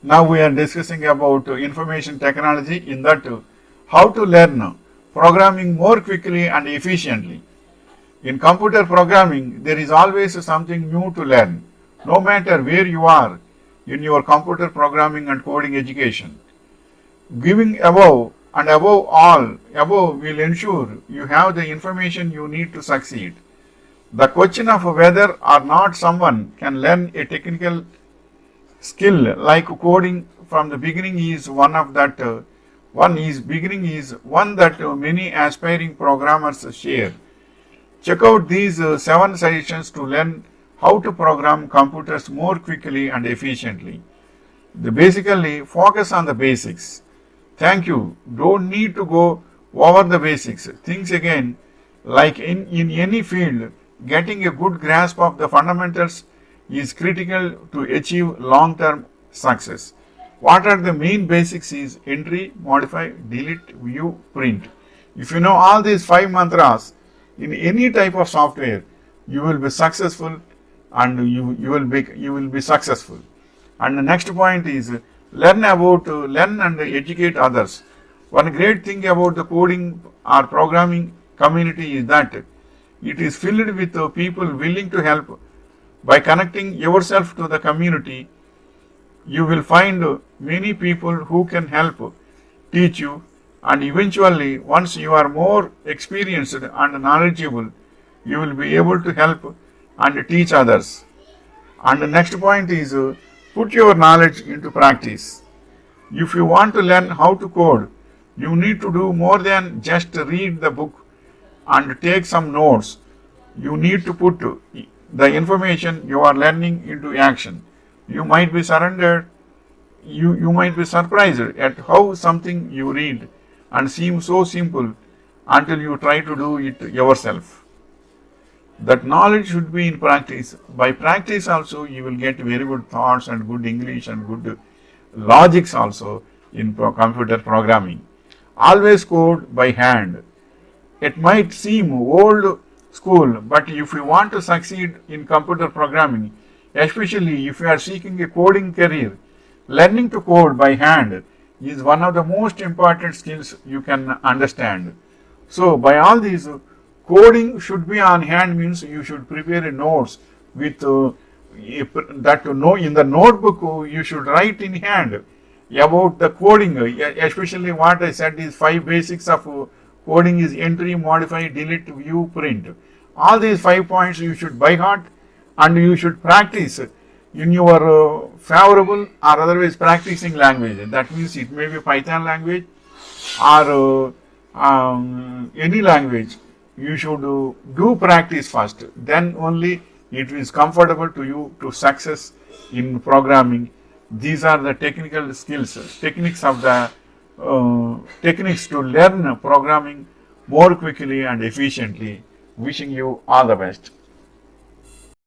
Now we are discussing about information technology, in that how to learn programming more quickly and efficiently. In computer programming, there is always something new to learn, no matter where you are in your computer programming and coding education. Giving above and above all, above will ensure you have the information you need to succeed. The question of whether or not someone can learn a technical skill like coding from the beginning is one that many aspiring programmers share. Check out these 7 suggestions to learn how to program computers more quickly and efficiently. Basically, focus on the basics. Thank you. Don't need to go over the basics. Things again, like in any field, getting a good grasp of the fundamentals is critical to achieve long-term success. What are the main basics is entry, modify, delete, view, print. If you know all these 5 mantras in any type of software, you will be successful, and you will be successful. And the next point is learn and educate others. One great thing about the coding or programming community is that it is filled with people willing to help. By connecting yourself to the community, you will find many people who can help teach you, and eventually, once you are more experienced and knowledgeable, you will be able to help and teach others. And the next point is put your knowledge into practice. If you want to learn how to code, you need to do more than just read the book and take some notes. You need to put the information you are learning into action. You might be surprised at how something you read and seems so simple until you try to do it yourself. That knowledge should be in practice. By practice also, you will get very good thoughts and good English and good logics also in computer programming. Always code by hand. It might seem old school, but if you want to succeed in computer programming, especially if you are seeking a coding career, learning to code by hand is one of the most important skills you can understand. So, by all these, coding should be on hand means you should prepare notes with that to know in the notebook. You should write in hand about the coding, especially what I said is 5 basics of coding is entry, modify, delete, view, print. All these 5 points you should by heart, and you should practice in your favorable or otherwise practicing language. That means it may be Python language or any language. You should do practice first. Then only it is comfortable to you to success in programming. These are the technical skills, techniques to learn programming more quickly and efficiently. Wishing you all the best.